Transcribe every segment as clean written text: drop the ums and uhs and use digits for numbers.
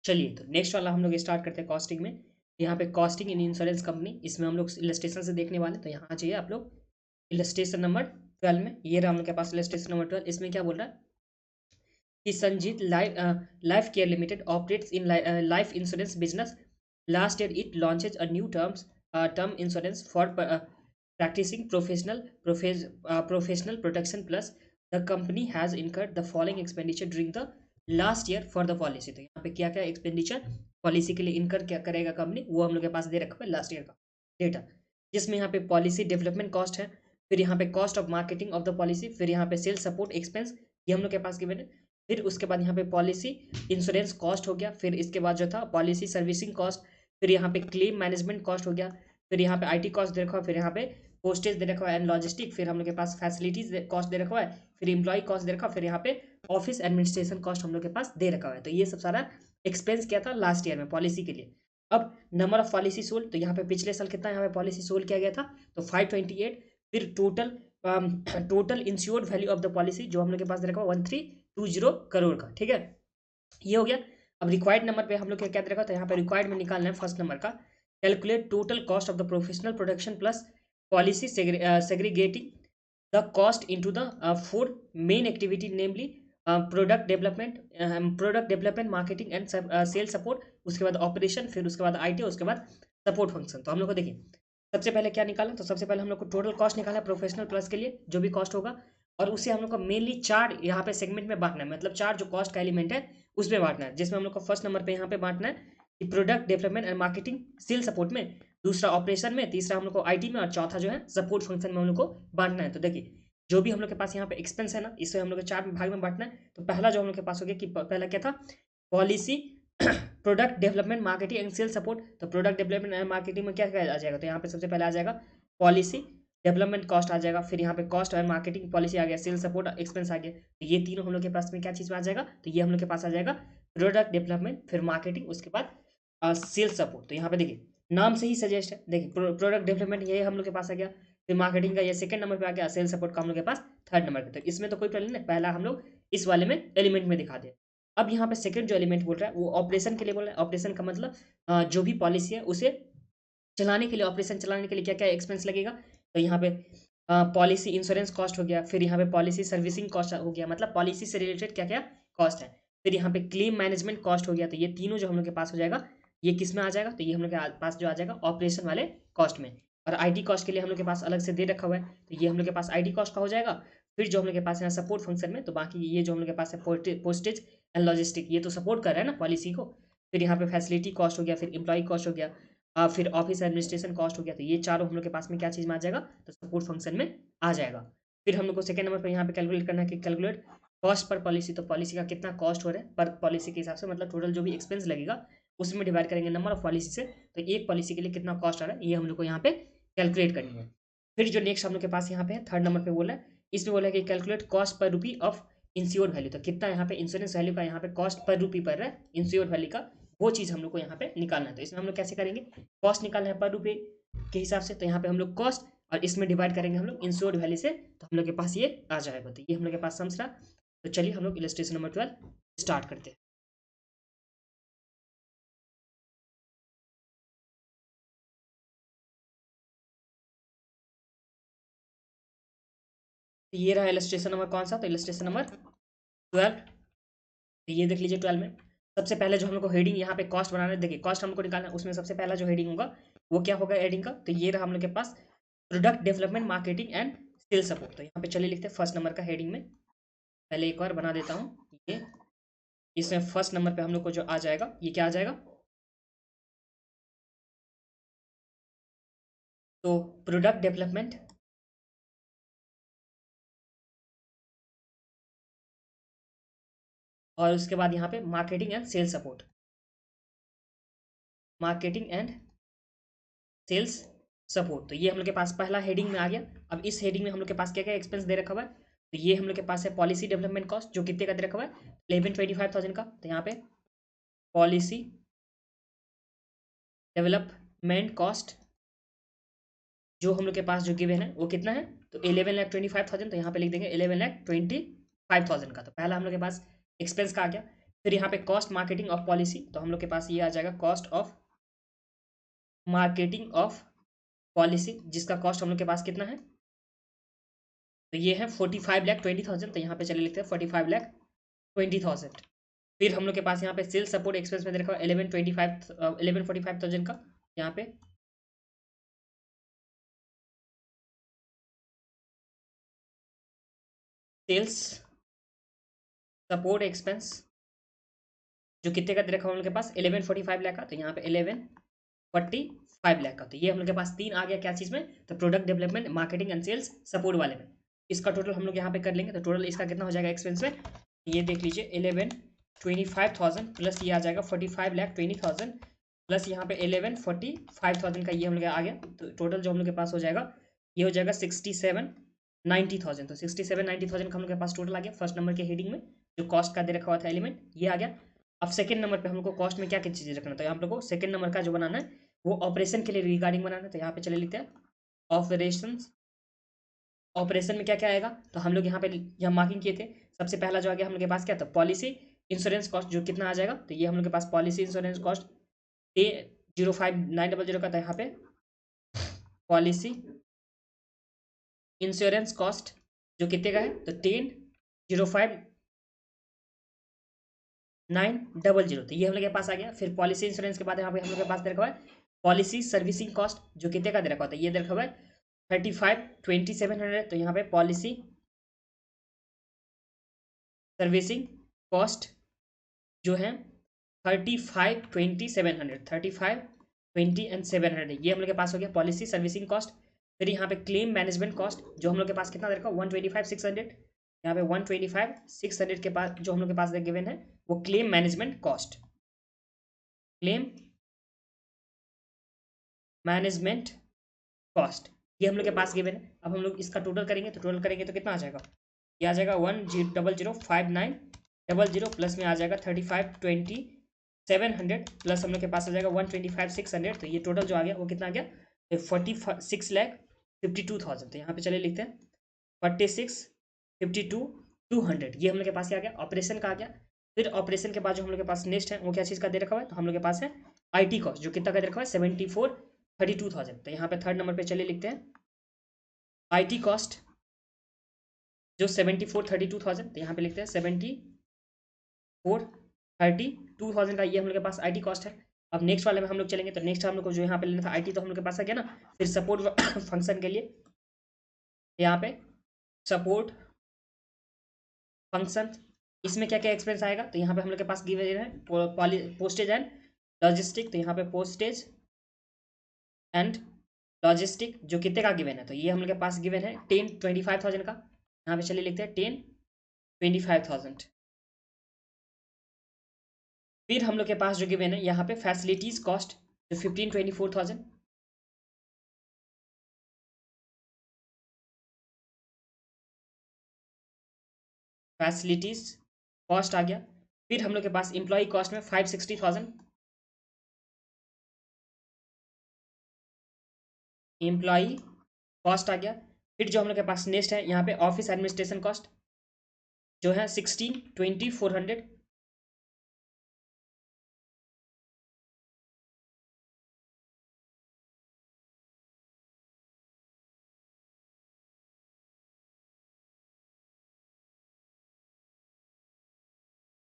चलिए तो नेक्स्ट वाला हम लोग स्टार्ट करते हैं कॉस्टिंग में। यहाँ पे कॉस्टिंग इन इंश्योरेंस कंपनी, इसमें हम लोग इलस्ट्रेशन से देखने वाले हैं। तो यहाँ चाहिए आप लोग इलस्ट्रेशन नंबर 12 में, ये रहा हम लोग के पास इलस्ट्रेशन नंबर 12। इसमें क्या बोल रहा है कि Sanjeet life care limited operates in life insurance business. Last year it launches a new term insurance for practicing professional protection plus the company has incurred the following expenditure during the last year for the policy. तो यहाँ पे क्या क्या expenditure policy के लिए इनकर क्या करेगा कंपनी, वो हम लोग के पास दे रखा है लास्ट ईयर का डेटा, जिसमें यहाँ पे पॉलिसी डेवलपमेंट कॉस्ट है, फिर यहाँ पे cost of marketing of the policy, फिर यहाँ पे सेल्स सपोर्ट एक्सपेंस, ये हम लोग के पास गिवन है। फिर उसके बाद यहाँ पे पॉलिसी इंश्योरेंस कॉस्ट हो गया, फिर इसके बाद जो था पॉलिसी सर्विसिंग कॉस्ट, फिर यहाँ पे क्लेम मैनेजमेंट कॉस्ट हो गया, फिर यहाँ पे आईटी कॉस्ट दे रखा है, फिर यहाँ पे पोस्टेज दे रखा है एंड लॉजिस्टिक, फिर हम लोग के पास फैसिलिटीज कॉस्ट दे रखा है, फिर एम्प्लॉय कॉस्ट दे रखा है, फिर यहाँ पे ऑफिस एडमिनिस्ट्रेशन कॉस्ट हम लोग के पास दे रखा है। तो ये सब सारा एक्सपेंस क्या था लास्ट ईयर में पॉलिसी के लिए। अब नंबर ऑफ पॉलिसी सोल्ड, तो यहाँ पे पिछले साल कितना यहाँ पे पॉलिसी सोल्ड किया गया था, तो 528। फिर total insured value of the policy जो हम लोग के पास दे रखा है 1320 करोड़ का, ठीक है, ये हो गया। अब रिक्वायर्ड नंबर पे हम लोग क्या दे रखा, तो यहाँ पे रिक्वायर्ड में निकालना है फर्स्ट नंबर का, calculate total cost of the professional protection plus policy segregating the cost into the four main activity, namely product development marketing and sale support, उसके बाद ऑपरेशन, फिर उसके बाद आईटी, उसके बाद सपोर्ट फंक्शन। तो हम लोग को देखिए सबसे पहले क्या निकाला, तो सबसे पहले हम लोग को टोटल कॉस्ट निकाला प्रोफेशनल प्लस के लिए जो भी कॉस्ट होगा, और उसे हम लोग को मेनली चार यहाँ पे सेगमेंट में बांटना है, मतलब चार जो कॉस्ट का एलिमेंट है उसमें बांटना है, जिसमें हम लोग को फर्स्ट नंबर पे यहाँ पे बांटना है कि product development and marketing sale support में, दूसरा ऑपरेशन में, तीसरा हम लोग को आईटी में, और चौथा जो है सपोर्ट फंक्शन में हम लोग को बांटना है। तो देखिए जो भी हम लोग के पास यहाँ पे एक्सपेंस है ना, इसे हम लोग को चार भाग में बांटना है। तो पहला जो हम लोग के पास हो गया कि पहला क्या था, policy product development marketing and sale support. तो प्रोडक्ट डेवलपमेंट एंड मार्केटिंग में क्या क्या आ जाएगा, तो यहाँ पे सबसे पहले आ जाएगा पॉलिसी डेवलपमेंट कॉस्ट आ जाएगा, फिर यहाँ पे कॉस्ट एंड मार्केटिंग पॉलिसी आ गया, सेल सपोर्ट एक्सपेंस आ गया। तो ये तीनों हम लोग के पास में क्या चीज़ में आ जाएगा, तो ये हम लोग के पास आ जाएगा प्रोडक्ट डेवलपमेंट, फिर मार्केटिंग, उसके बाद सेल सपोर्ट। तो यहाँ पे देखिए नाम से ही सजेस्ट है, देखिए प्रोडक्ट डेवलपमेंट ये हम लोग के पास आ गया, फिर मार्केटिंग का ये सेकंड नंबर पे आ गया, सेल सपोर्ट का हम लोग के पास थर्ड नंबर पे। तो इसमें तो कोई प्रॉब्लम नहीं, पहला हम लोग इस वाले में एलिमेंट में दिखा दे। अब यहाँ पे सेकंड जो एलिमेंट बोल रहा है वो ऑपरेशन के लिए बोल रहा है। ऑपरेशन का मतलब जो भी पॉलिसी है उसे चलाने के लिए, ऑपरेशन चलाने के लिए क्या क्या एक्सपेंस लगेगा, तो यहाँ पे पॉलिसी इंश्योरेंस कॉस्ट हो गया, फिर यहाँ पे पॉलिसी सर्विसिंग कॉस्ट हो गया, मतलब पॉलिसी से रिलेटेड क्या क्या कॉस्ट है, फिर यहाँ पे क्लेम मैनेजमेंट कॉस्ट हो गया। तो ये तीनों जो हम लोग के पास हो जाएगा, ये किस में आ जाएगा, तो ये हम लोग के पास जो आ जाएगा ऑपरेशन वाले कॉस्ट में। और आईटी कॉस्ट के लिए हम लोग के पास अलग से दे रखा हुआ है, तो ये हम लोग के पास आईटी कॉस्ट का हो जाएगा। फिर जो हम लोग के पास है सपोर्ट फंक्शन में, तो बाकी ये जो हम लोग के पास है पोस्टेज एंड लॉजिस्टिक, ये तो सपोर्ट कर रहा है ना पॉलिसी को। फिर यहाँ पे फैसिलिटी कॉस्ट हो गया, फिर एम्प्लॉय कॉस्ट हो गया, फिर ऑफिस एडमिनिस्ट्रेशन कॉस्ट हो गया। तो ये चारों हम लोग के पास में क्या चीज़ में आ जाएगा, तो सपोर्ट फंक्शन में आ जाएगा। फिर हम लोग को सेकंड नंबर पर यहाँ पे कैलकुलेट करना है कि कैलकुलेट कॉस्ट पर पॉलिसी, तो पॉलिसी का कितना कॉस्ट हो रहा है पर पॉलिसी के हिसाब से, मतलब टोटल जो भी एक्सपेंस लगेगा उसमें डिवाइड करेंगे नंबर ऑफ पॉलिसी से, तो एक पॉलिसी के लिए कितना कॉस्ट आ रहा है ये हम लोग को यहाँ पे कैलकुलेट करनी है। फिर जो नेक्स्ट हम लोग के पास यहाँ पे है थर्ड नंबर पे बोला है, इसमें बोला है कि calculate cost per rupee of ensure value, तो कितना यहाँ पे इंश्योरेंस वैल्यू का यहाँ पे कॉस्ट पर रुपी पड़ रहा है इंश्योर वैल्यू का, वो चीज़ हम लोग को यहाँ पे निकालना है। तो इसमें हम लोग कैसे करेंगे, कॉस्ट निकालना है पर रुपये के हिसाब से, तो यहाँ पे हम लोग कॉस्ट और इसमें डिवाइड करेंगे हम लोग इंश्योर्ड वैल्यू से, तो हम लोग के पास ये आ जाएगा। तो ये हम लोग के पास समझ रहा। तो चलिए हम लोग इलस्ट्रेशन नंबर 12 स्टार्ट करते हैं। तो ये रहा इलस्ट्रेशन नंबर कौन सा, तो इलस्ट्रेशन नंबर 12। तो ये देख लीजिए 12 में सबसे पहले जो हम लोग को हेडिंग यहाँ पे कॉस्ट बनाना है, देखिए कॉस्ट हमको निकालना है, उसमें सबसे पहला जो हेडिंग होगा वो क्या होगा हेडिंग का, तो ये रहा हम लोग के पास product development marketing and sale support. तो यहाँ पे चलिए लिखते हैं फर्स्ट नंबर का हेडिंग में, पहले एक बार बना देता हूँ ये, इसमें फर्स्ट नंबर पे हम लोग को जो आ जाएगा ये क्या आ जाएगा, तो प्रोडक्ट डेवलपमेंट और उसके बाद यहाँ पे marketing and sales support, marketing and sales support. तो ये हम लोग के पास पहला हेडिंग में आ गया। अब इस हेडिंग में हम लोग के पास क्या क्या एक्सपेंस दे रखा हुआ है, तो ये हम लोग के पास है पॉलिसी डेवलपमेंट कॉस्ट जो कितने का दे रखा हुआ है 11,25,000 का। तो यहाँ पे पॉलिसी डेवलपमेंट कॉस्ट जो हम लोग के पास जो गिवन है वो कितना है, तो 11,25,000। तो यहाँ पे लिख देंगे 11,25,000 का। तो पहला हम लोग के पास एक्सपेंस का आ गया। फिर यहाँ पे कॉस्ट मार्केटिंग ऑफ पॉलिसी, तो हम लोग के पास ये आ जाएगा cost of marketing of policy, जिसका कॉस्ट हम लोग के पास कितना है, तो ये है 45,20,000। तो यहाँ पे चले लिखते हैं 45,20,000। फिर हम लोग के पास यहाँ पे सेल्स सपोर्ट एक्सपेंस में देखा 11,45,000 का, यहाँ पे सेल्स सपोर्ट एक्सपेंस जो कितने का दे रखा है हम लोग के पास 1145 लाख का, तो यहाँ पे 1145 लाख का। तो ये हम लोग के पास तीन आ गया क्या चीज़ में, तो product development, marketing and sales support वाले में। इसका टोटल हम लोग यहाँ पे कर लेंगे, तो टोटल इसका कितना हो जाएगा एक्सपेंस में, ये देख लीजिए 1125,000 प्लस ये आ जाएगा 45,20,000 प्लस यहाँ पे 1145,000 का ये हम लोग आ गया। तो टोटल जो हम लोग के पास हो जाएगा ये हो जाएगा 67,90,000। तो 67,90,000 का हम लोग के पास टोटल आ गया फर्स्ट नंबर के हेडिंग में, जो कॉस्ट का दे रखा हुआ था एलिमेंट, ये आ गया। अब सेकंड नंबर पे हम लोग को कॉस्ट में क्या क्या चीज़ें रखना, तो यहाँ हम लोग को सेकंड नंबर का जो बनाना है वो ऑपरेशन के लिए रिगार्डिंग बनाना है। तो यहाँ पे चले लिखते हैं ऑपरेशन। ऑपरेशन में क्या क्या आएगा, तो हम लोग यहाँ पे यहाँ मार्किंग किए थे। सबसे पहला जो आ गया हम लोग के पास क्या था, पॉलिसी इंश्योरेंस कॉस्ट, जो कितना आ जाएगा, तो ये हम लोग के पास पॉलिसी इंश्योरेंस कॉस्ट 05,900 का था। यहाँ पे पॉलिसी इंश्योरेंस कॉस्ट जो कितने का है, तो 10,05,900। तो ये हम लोग के पास आ गया। फिर पॉलिसी इंश्योरेंस के बाद यहाँ पे हम लोग के पास दे रखा हुआ है पॉलिसी सर्विसिंग कॉस्ट, जो कितने का दे रखा होता है, ये दे रखा हुआ है 35,2700। तो यहाँ पे पॉलिसी सर्विसिंग कॉस्ट जो है 35,2700, 35,20 एंड 700, ये हम लोग के पास हो गया पॉलिसी सर्विसिंग कॉस्ट। फिर यहाँ पे क्लेम मैनेजमेंट कॉस्ट जो हम लोग के पास कितना दे रखा है 125,600। यहाँ पे 125,600 के पास जो हम लोग के पास गिवन है वो claim management cost, claim management cost, ये हम लोग के पास गिवन है। अब हम लोग इसका टोटल करेंगे, तो टोटल करेंगे तो कितना आ जाएगा, ये आ जाएगा 10,059,000 प्लस में आ जाएगा 35,20,700 प्लस हम लोग के पास आ जाएगा 125,600। तो ये टोटल जो आ गया वो कितना आ गया, 46,52,000। तो यहाँ पे चले लिखते हैं 46,52,200, ये हम लोग के पास क्या आ गया, ऑपरेशन का आ गया। फिर ऑपरेशन के बाद जो हम लोग के पास नेक्स्ट है वो क्या चीज़ का दे रखा हुआ है, तो हम लोग के पास है IT कॉस्ट, जो कितना का दे रखा हुआ है 74,32,000। तो यहाँ पे थर्ड नंबर पे चले लिखते हैं IT कॉस्ट जो 74,32,000। तो यहाँ पे लिखते हैं 74,32,000 का, ये हम लोग के पास IT कॉस्ट है। अब नेक्स्ट वाले में हम लोग चलेंगे, तो नेक्स्ट हम लोग को जो यहाँ पे लेना था IT, तो हम लोग के पास आ गया ना। फिर सपोर्ट फंक्शन के लिए यहाँ पे सपोर्ट फंक्शन, इसमें क्या क्या एक्सपेंस आएगा, तो यहाँ पे हम लोग के पास गिवन है पोस्टेज एंड लॉजिस्टिक। तो यहाँ पे पोस्टेज एंड लॉजिस्टिक जो कितने का गिवन है, तो ये हम लोग के पास गिवन है 10,25,000 का। यहाँ पे चलिए लिखते हैं 10,25,000। फिर हम लोग के पास जो गिवन है यहाँ पे फैसिलिटीज कॉस्ट जो 15,24,000, फैसिलिटीज कॉस्ट आ गया। फिर हम लोग के पास एम्प्लॉय कॉस्ट में 560,000, एम्प्लॉय कॉस्ट आ गया। फिर जो हम लोग के पास नेक्स्ट है यहाँ पे ऑफिस एडमिनिस्ट्रेशन कॉस्ट जो है 16,20,400,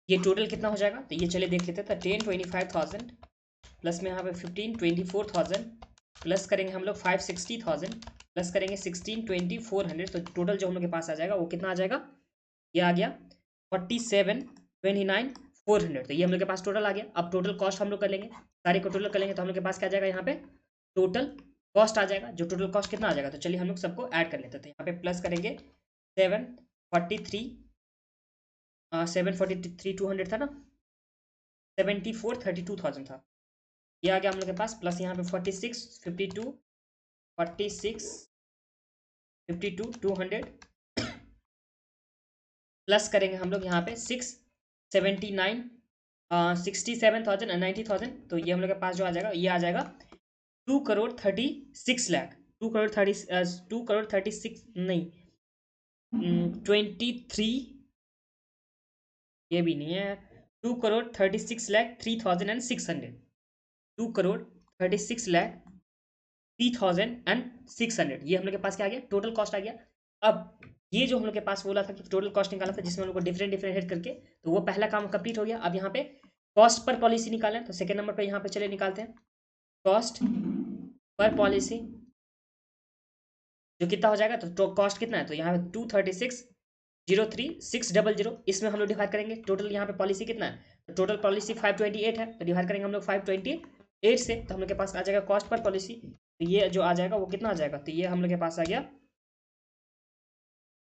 ये टोटल कितना हो जाएगा, तो ये चले देख लेते हैं। तो 10,25,000 प्लस में यहाँ पे 15,24,000 प्लस करेंगे हम लोग 560,000 प्लस करेंगे 16,20,400। तो टोटल जो हम लोग के पास आ जाएगा वो कितना आ जाएगा, ये आ गया 47,29,400। तो ये हम लोग के पास टोटल आ गया। अब टोटल कॉस्ट हम लोग कर लेंगे, सारे को टोटल कर लेंगे, तो हम लोग के पास क्या आ जाएगा, यहाँ पे टोटल कॉस्ट आ जाएगा। जो टोटल कॉस्ट कितना आ जाएगा, तो चलिए हम लोग सबको ऐड कर लेते हैं। तो यहाँ पे प्लस करेंगे 743,200 था ना, 74,32,000 था, ये आ गया हम लोग के पास। प्लस यहाँ पे 46,52,200 प्लस करेंगे हम लोग यहाँ पे 67,090,000। तो ये हम लोग के पास जो आ जाएगा, ये आ जाएगा 2,36,00,000, 2,36 नहीं 23, ये भी नहीं है, 2,36,03,600, 2,36,03,600, ये हम लोग के पास क्या आ गया, टोटल कॉस्ट आ गया। अब ये जो हम लोग के पास बोला था कि टोटल कॉस्ट निकाला था, जिसमें हम लोग को डिफरेंट डिफरेंट हेड करके, तो वो पहला काम कंप्लीट हो गया। अब यहाँ पे कॉस्ट पर पॉलिसी निकाला है, तो सेकंड नंबर पे यहाँ पे चले निकालते हैं कॉस्ट पर पॉलिसी, जो कितना हो जाएगा, तो कॉस्ट कितना है, तो यहाँ पे 236,03,600, इसमें हम लोग डिवाइड करेंगे। टोटल यहाँ पे पॉलिसी कितना है, तो टोटल पॉलिसी 528 है, तो डिवाइड करेंगे हम लोग 528 से, तो हम लोग के पास आ जाएगा कॉस्ट पर पॉलिसी। तो ये जो आ जाएगा वो कितना आ जाएगा, तो ये हम लोग के पास आ गया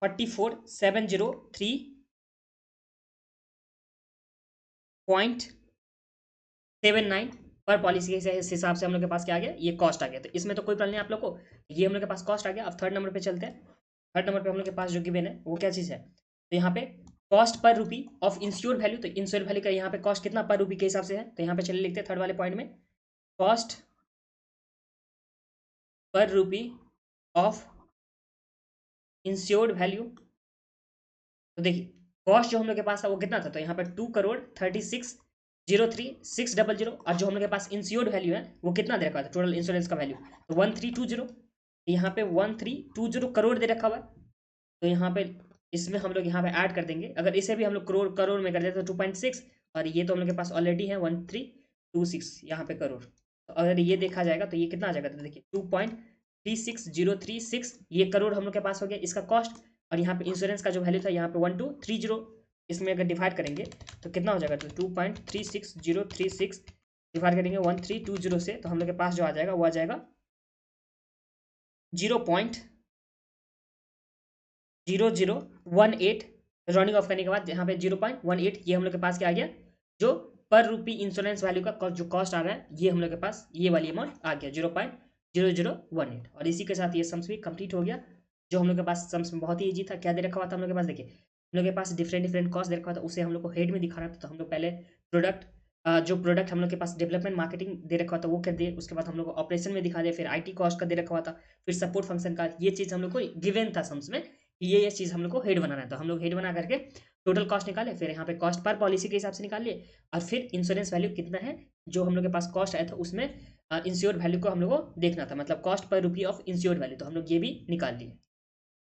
44,703.79 पर पॉलिसी के हिसाब से हम लोग के पास क्या आ गया, ये कॉस्ट आ गया। तो इसमें तो कोई प्रॉब्लम नहीं आप लोग को, ये हम लोग के पास कॉस्ट आ गया। अब थर्ड नंबर पे चलते हैं। थर्ड नंबर पे हम लोग के पास जो गिवन है वो क्या चीज़ है, तो यहाँ पे कॉस्ट पर रूपी ऑफ इंश्योर्ड वैल्यू, तो इंश्योर्ड वैल्यू का यहाँ पे कॉस्ट कितना पर रूपी के हिसाब से है, तो यहाँ पे चलिए लिखते हैं थर्ड वाले पॉइंट में, कॉस्ट पर रूपी ऑफ इंश्योर्ड वैल्यू। तो देखिए कॉस्ट जो हम लोग के पास था वो कितना था, तो यहाँ पे 2,36,03,600, और जो हम लोग के पास इंश्योर्ड वैल्यू है वो कितना दे रखा है, टोटल इंश्योरेंस का वैल्यू, तो 1320, यहाँ पे 1320 करोड़ दे रखा हुआ है। तो यहाँ पे इसमें हम लोग यहाँ पे ऐड कर देंगे, अगर इसे भी हम लोग करोड़ करोड़ में कर देते तो 2.6, और ये तो हम लोग के पास ऑलरेडी है 1326 यहाँ पे करोड़। तो अगर ये देखा जाएगा तो ये कितना आ जाएगा, तो देखिए 2.36036, ये करोड़ हम लोग के पास हो गया इसका कॉस्ट, और यहाँ पे इंश्योरेंस का जो वैल्यू था यहाँ पे 1230, इसमें अगर डिवाइड करेंगे तो कितना हो जाएगा, तो 2.36036 डिवाइड करेंगे 1320 से, तो हम लोग के पास जो आ जाएगा वो आ जाएगा 0.0018, राउंडिंग ऑफ करने के बाद यहाँ पे 0.18, ये हम लोग के पास क्या आ गया, जो पर रूपी इंश्योरेंस वैल्यू का जो कॉस्ट आ रहा है, ये हम लोग के पास ये वाली अमाउंट आ गया 0.0018। और इसी के साथ ये सम्स भी कंप्लीट हो गया। जो हम लोग के पास सम्स में बहुत ही ईजी था, क्या दे रखा हुआ था हम लोग के पास, देखिए हम लोग के पास डिफरेंट डिफरेंट कॉस्ट दे रखा हुआ था, उसे हम लोग को हेड में दिखाना था। तो हम लोग पहले प्रोडक्ट, जो प्रोडक्ट हम लोग के पास डेवलपमेंट मार्केटिंग दे रखा हुआ था वो कर दिए, उसके बाद हम लोग को ऑपरेशन में दिखा दिया, फिर आईटी कॉस्ट का दे रखा हुआ था, फिर सपोर्ट फंक्शन का, ये चीज़ हम लोग को गिवन था सम्स में, ये चीज़ हम लोग को हेड बनाना है। तो हम लोग हेड बना करके टोटल कॉस्ट निकाले, फिर यहाँ पे कॉस्ट पर पॉलिसी के हिसाब से निकाल लिए, और फिर इंश्योरेंस वैल्यू कितना है जो हम लोग के पास कॉस्ट आया था उसमें इंश्योर्ड वैल्यू को हम लोग को देखना था, मतलब कॉस्ट पर रूपी ऑफ इंश्योर्ड वैल्यू, तो हम लोग ये भी निकाल लिए।